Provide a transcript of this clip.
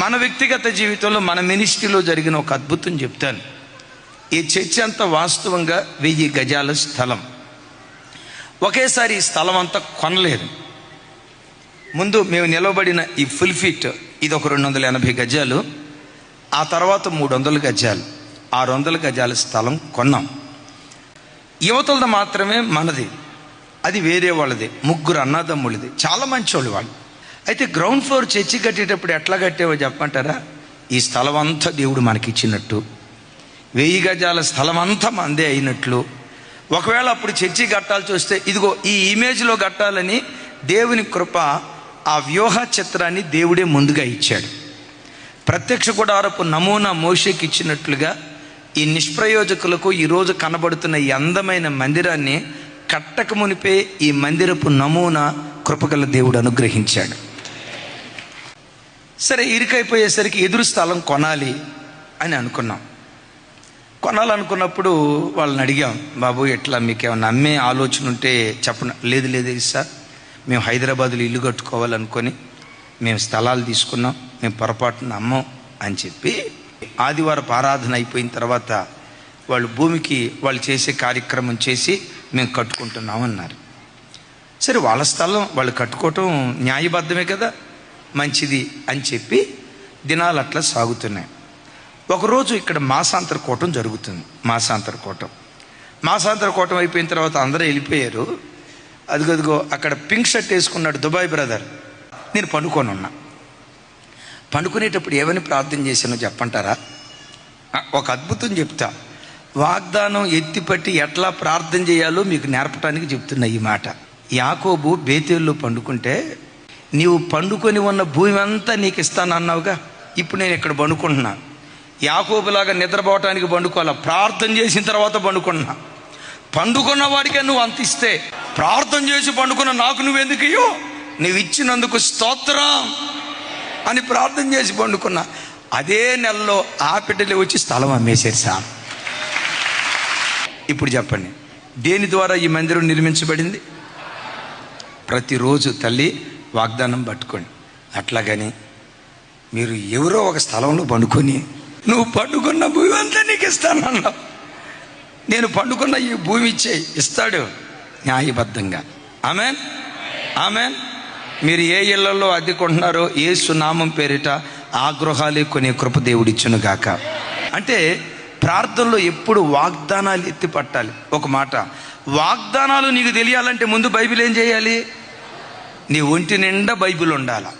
మన వ్యక్తిగత జీవితంలో, మన మినిస్ట్రీలో జరిగిన ఒక అద్భుతం చెప్తాను. ఈ చర్చ్ అంతా వాస్తవంగా 1000 గజాల స్థలం. ఒకేసారి ఈ స్థలం అంతా కొనలేదు. ముందు మేము నిలబడిన ఈ ఫుల్ ఫీట్ ఇది ఒక 280 గజాలు, ఆ తర్వాత 300 గజాలు, 600 గజాల స్థలం కొన్నాం. యువతలది మాత్రమే మనది, అది వేరే వాళ్ళది, 3 అన్నదమ్ములది, చాలా మంచోళ్ళు వాళ్ళు. అయితే గ్రౌండ్ ఫ్లోర్ చర్చి కట్టేటప్పుడు ఎట్లా కట్టేవో చెప్పంటారా? ఈ స్థలం అంతా దేవుడు మనకి ఇచ్చినట్టు, 1000 గజాల స్థలం అంతా మందే అయినట్లు. ఒకవేళ అప్పుడు చర్చి కట్టాల్సి వస్తే ఇదిగో ఈ ఇమేజ్లో కట్టాలని దేవుని కృప, ఆ వ్యూహ చిత్రాన్ని దేవుడే ముందుగా ఇచ్చాడు. ప్రత్యక్ష గుడారపు నమూనా మోషేకి ఇచ్చినట్లుగా ఈ నిష్ప్రయోజకులకు ఈరోజు కనబడుతున్న ఈ అందమైన మందిరాన్ని కట్టక మునిపే ఈ మందిరపు నమూనా కృపగల దేవుడు అనుగ్రహించాడు. సరే, ఇరుకైపోయేసరికి ఎదురు స్థలం కొనాలి అని అనుకున్నాం. కొనాలనుకున్నప్పుడు వాళ్ళని అడిగాం, బాబు ఎట్లా మీకు ఏమన్నా అమ్మే ఆలోచన ఉంటే చెప్పండి. లేదు సార్, మేము హైదరాబాద్లో ఇల్లు కట్టుకోవాలనుకొని మేము స్థలాలు తీసుకున్నాం, మేము పొరపాటున అమ్మం అని చెప్పి ఆదివారపు ఆరాధన అయిపోయిన తర్వాత వాళ్ళు భూమికి వాళ్ళు చేసే కార్యక్రమం చేసి మేము కట్టుకుంటున్నాం అన్నారు. సరే, వాళ్ళ స్థలం వాళ్ళు కట్టుకోవటం న్యాయబద్ధమే కదా, మంచిది అని చెప్పి దినాలు అట్లా సాగుతున్నాయి. ఒకరోజు ఇక్కడ మాసాంతర కూటం జరుగుతుంది. మాసాంతర కూటం అయిపోయిన తర్వాత అందరూ వెళ్ళిపోయారు. అదిగో అక్కడ పింక్ షర్ట్ వేసుకున్నాడు దుబాయ్ బ్రదర్. నేను పండుకొని ఉన్నా. పండుకునేటప్పుడు ఏమని ప్రార్థన చేశానో చెప్పంటారా? ఒక అద్భుతం చెప్తా. వాగ్దానం ఎత్తిపట్టి ఎట్లా ప్రార్థన చేయాలో మీకు నేర్పడానికి చెప్తున్నా ఈ మాట. యాకోబు బేతేల్లో పండుకుంటే, నీవు పండుకొని ఉన్న భూమి అంతా నీకు ఇస్తాను అన్నావుగా, ఇప్పుడు నేను ఇక్కడ పండుకుంటున్నా. యాకోబులాగా నిద్రపోవటానికి పండుకోవాలా, ప్రార్థన చేసిన తర్వాత పండుకున్నా. పండుకున్న వాడికే నువ్వు అంత ఇస్తే, ప్రార్థన చేసి పండుకున్న నాకు నువ్వెందుకు ఇయ్యో, నువ్వు ఇచ్చినందుకు స్తోత్రం అని ప్రార్థన చేసి పండుకున్నా. అదే నెలలో ఆపిటలే వచ్చి స్థలం అమ్మేశారు సార్. ఇప్పుడు చెప్పండి, దేని ద్వారా ఈ మందిరం నిర్మించబడింది? ప్రతిరోజు తల్లి వాగ్దానం పట్టుకోండి. అట్లాగని మీరు ఎవరో ఒక స్థలంలో పండుకొని, నువ్వు పండుకున్న భూమి అంతా నీకు ఇస్తానన్నావు, నేను పండుకున్న ఈ భూమి ఇస్తాడు న్యాయబద్ధంగా. Amen, amen. మీరు ఏ ఇళ్లలో అద్దెకుంటున్నారో యేసు నామం పేరిట ఆ గృహాలే కొనే కృప దేవుడిచ్చును గాక. అంటే ప్రార్థనలో ఎప్పుడు వాగ్దానాలు ఎత్తి పట్టాలి. ఒక మాట, వాగ్దానాలు నీకు తెలియాలంటే ముందు బైబిల్ ఏం చేయాలి? నీ ఒంటి నిండా బైబిల్ ఉండాలి.